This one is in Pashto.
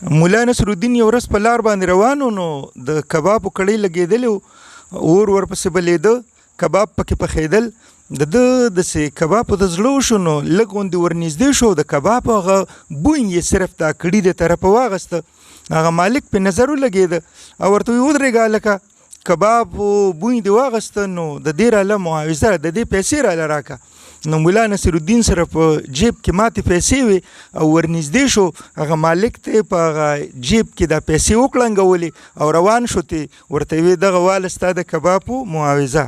مولا نصرالدین یو ورځ په لار باندې روان و نو د کبابو کړۍ لګېدلې و، اور ورپسې بلېده، کباب پکې پخېدل. د ده داسې کباب په د زړه وشو نو لږ غوندې ورنږدې شو، د کباب هغه بوی یې صرف دا کړي د طرفه واغسته. هغه مالک پې نظر ولګېده او ورته ویې ودرېږه هلکه کباب بوی دې واغسته نو د دې راله معاوضه د دې پیسې راله راکړه. نو مولا نصرالدین سره په جیب کې ماتې پیسې وې او ورنږدې شو، هغه مالک ته په هغه جیب کې دا پیسې وکړنګولې او روان شو، ورته ویې دغه واله ستا د کبابو معاوضه.